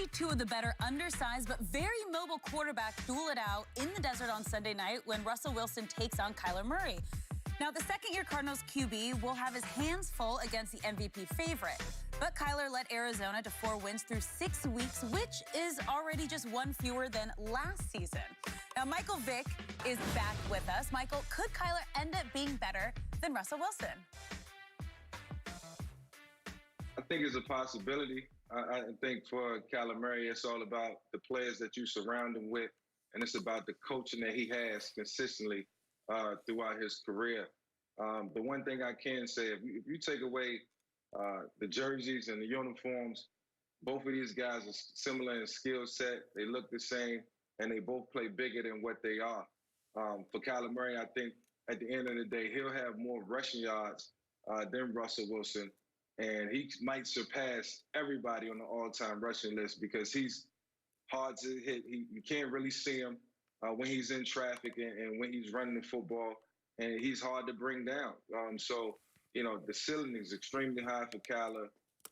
see two of the better undersized but very mobile quarterbacks duel it out in the desert on Sunday night when Russell Wilson takes on Kyler Murray. Now, the second-year Cardinals QB will have his hands full against the MVP favorite. But Kyler led Arizona to 4 wins through 6 weeks, which is already just one fewer than last season. Now, Michael Vick is back with us. Michael, could Kyler end up being better than Russell Wilson? I think it's a possibility. I think for Kyler Murray, it's all about the players that you surround him with, and it's about the coaching that he has consistently throughout his career. The one thing I can say, if you take away the jerseys and the uniforms, both of these guys are similar in skill set. They look the same, and they both play bigger than what they are. For Kyler Murray, I think at the end of the day, he'll have more rushing yards than Russell Wilson, and he might surpass everybody on the all-time rushing list because he's hard to hit. You can't really see him when he's in traffic and when he's running the football, and he's hard to bring down. So, you know, the ceiling is extremely high for Kyler.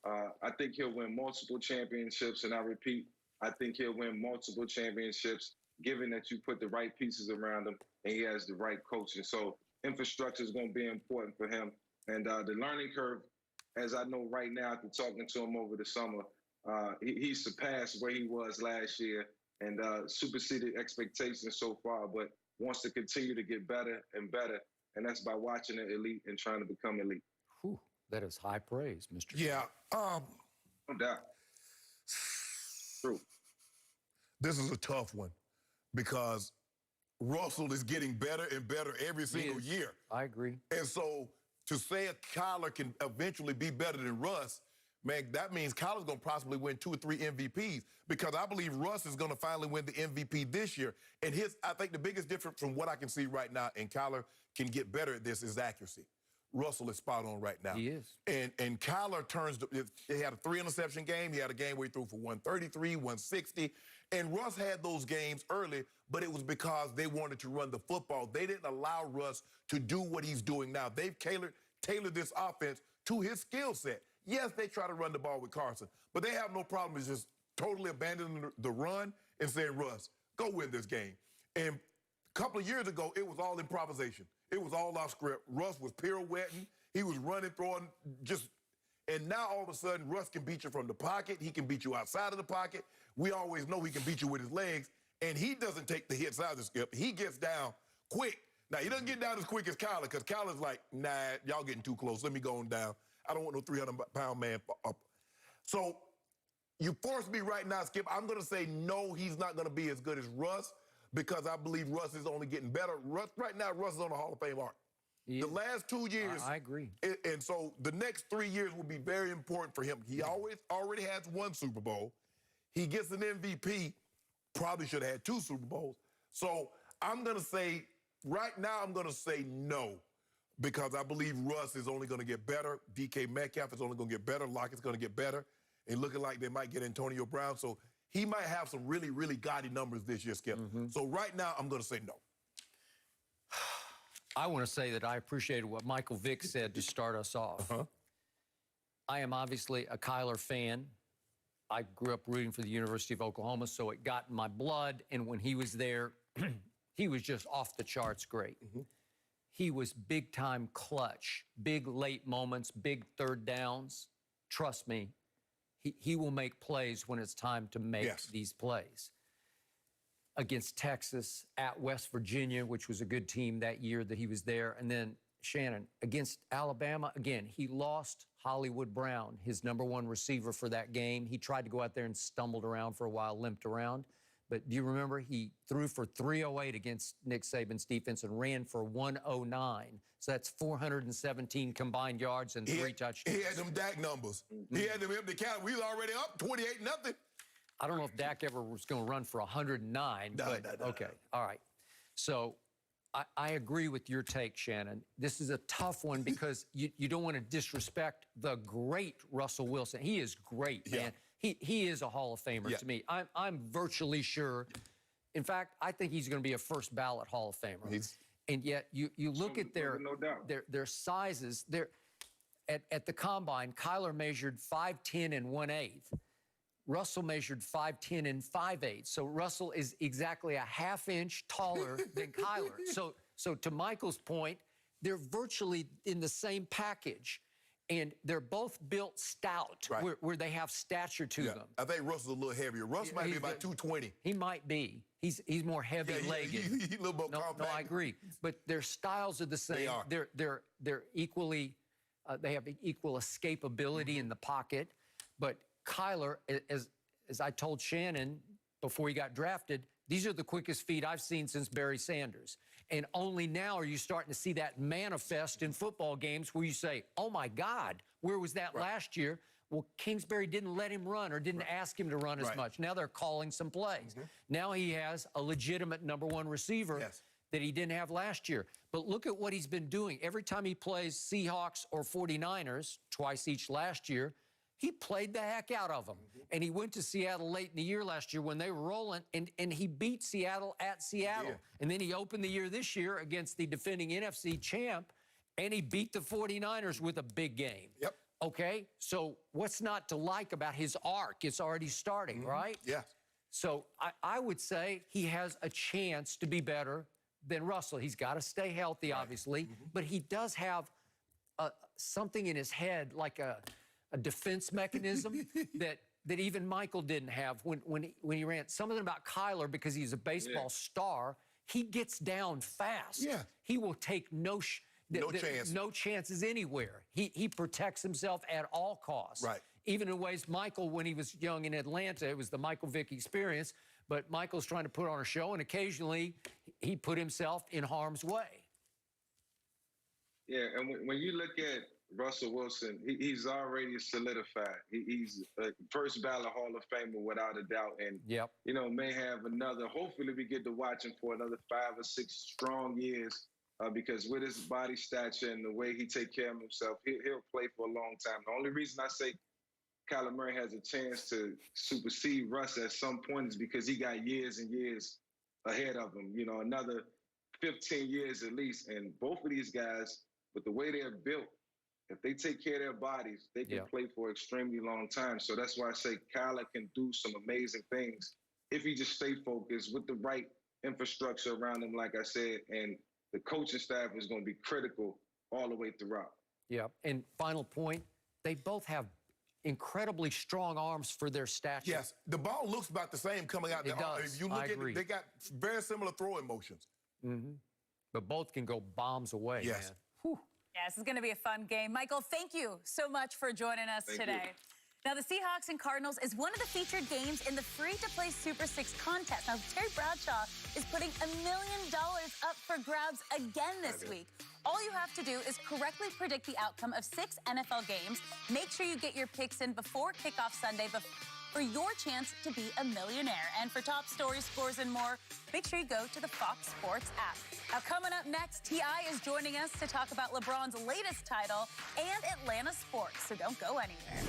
I think he'll win multiple championships, and I repeat, I think he'll win multiple championships given that you put the right pieces around him and he has the right coaching. So infrastructure is going to be important for him. And the learning curve, as I know right now after talking to him over the summer, he surpassed where he was last year and superseded expectations so far, but wants to continue to get better and better, and that's by watching the elite and trying to become elite. Whew, that is high praise, Mr. Yeah. No doubt. True. This is a tough one because Russell is getting better and better every single year. I agree. And so to say a Kyler can eventually be better than Russ, man, that means Kyler's going to possibly win 2 or 3 MVPs because I believe Russ is going to finally win the MVP this year. And I think the biggest difference from what I can see right now, and Kyler can get better at this, is accuracy. Russell is spot on right now. He is. And Kyler he had a 3-interception game. He had a game where he threw for 133, 160. And Russ had those games early, but it was because they wanted to run the football. They didn't allow Russ to do what he's doing now. They've tailored this offense to his skill set. Yes, they try to run the ball with Carson, but they have no problem with just totally abandoning the run and saying, Russ, go win this game. And a couple of years ago, it was all improvisation. It was all off script. Russ was pirouetting. He was running, throwing, and now all of a sudden, Russ can beat you from the pocket. He can beat you outside of the pocket. We always know he can beat you with his legs, and he doesn't take the hits out of the skip. He gets down quick. Now, he doesn't get down as quick as Kyler because Kyler's like, nah, y'all getting too close. Let me go on down. I don't want no 300-pound man up. So you force me right now, Skip. I'm going to say no, he's not going to be as good as Russ because I believe Russ is only getting better. Right now, Russ is on the Hall of Fame arc. The last 2 years. I agree. And so the next 3 years will be very important for him. He already has 1 Super Bowl. He gets an MVP, probably should have had 2 Super Bowls. So I'm going to say, right now, I'm going to say no. Because I believe Russ is only going to get better. DK Metcalf is only going to get better. Lockett's going to get better. And looking like they might get Antonio Brown. So he might have some really, really gaudy numbers this year, Skip. So right now, I'm going to say no. I want to say that I appreciated what Michael Vick said to start us off. I am obviously a Kyler fan. I grew up rooting for the University of Oklahoma, so it got in my blood. And when he was there, he was just off the charts great. He was big-time clutch, big late moments, big third downs. Trust me, he will make plays when it's time to make these plays. Against Texas, at West Virginia, which was a good team that year that he was there. And then, Shannon, against Alabama, again, he lost Hollywood Brown, his #1 receiver for that game. He tried to go out there and stumbled around for a while, limped around. But do you remember he threw for 308 against Nick Saban's defense and ran for 109. So that's 417 combined yards and 3 touchdowns. He had them Dak numbers. He had them empty count. We was already up 28-0. I don't know if Dak ever was going to run for 109, but okay, all right. So I agree with your take, Shannon. This is a tough one because you don't want to disrespect the great Russell Wilson. He is great, man. He is a Hall of Famer to me. I'm virtually sure. In fact, I think he's going to be a first ballot Hall of Famer. And yet you look at their sizes. At the combine, Kyler measured 5'10" and 1/8. Russell measured 5'10" and 5'8". So Russell is exactly a half inch taller than Kyler. So to Michael's point, they're virtually in the same package. And they're both built stout, right, where they have stature to them. I think Russell's a little heavier. Russ might be about 220. He might be. He's more heavy-legged. He's a little more compact. No, I agree. But their styles are the same. They are. They're equally. They have equal escapability in the pocket. But Kyler, as I told Shannon before he got drafted, these are the quickest feet I've seen since Barry Sanders. And only now are you starting to see that manifest in football games where you say, oh, my God, where was that last year? Well, Kingsbury didn't let him run or didn't ask him to run as much. Now they're calling some plays. Now he has a legitimate #1 receiver that he didn't have last year. But look at what he's been doing. Every time he plays Seahawks or 49ers, twice each last year, he played the heck out of them. And he went to Seattle late in the year last year when they were rolling, and he beat Seattle at Seattle. And then he opened the year this year against the defending NFC champ, and he beat the 49ers with a big game. Okay, so what's not to like about his arc? It's already starting, right? So I would say he has a chance to be better than Russell. He's got to stay healthy, obviously, but he does have something in his head, like a defense mechanism that even Michael didn't have when he ran. Something about Kyler, because he's a baseball star, he gets down fast. He will take no chances anywhere. He protects himself at all costs. Even in ways Michael, when he was young in Atlanta, it was the Michael Vick experience, but Michael's trying to put on a show, and occasionally he put himself in harm's way. Yeah, and when you look at Russell Wilson, he's already solidified. He's a first ballot Hall of Famer without a doubt, and you know, may have another. Hopefully, we get to watch him for another 5 or 6 strong years, because with his body stature and the way he take care of himself, he'll play for a long time. The only reason I say Kyler Murray has a chance to supersede Russ at some point is because he got years and years ahead of him. You know, another 15 years at least, and both of these guys, with the way they're built, if they take care of their bodies, they can play for an extremely long time. So that's why I say Kyler can do some amazing things if he just stay focused with the right infrastructure around him, like I said, and the coaching staff is going to be critical all the way throughout. And final point, they both have incredibly strong arms for their stature. The ball looks about the same coming out. It does. If you look at it, they got very similar throwing motions. But both can go bombs away, man. Yeah, this is going to be a fun game. Michael, thank you so much for joining us today. Now, the Seahawks and Cardinals is one of the featured games in the free-to-play Super 6 contest. Now, Terry Bradshaw is putting $1 million up for grabs again this week. All you have to do is correctly predict the outcome of 6 NFL games. Make sure you get your picks in before kickoff Sunday for your chance to be a millionaire. And for top stories, scores, and more, make sure you go to the Fox Sports app. Now, coming up next, T.I. is joining us to talk about LeBron's latest title and Atlanta sports, so don't go anywhere.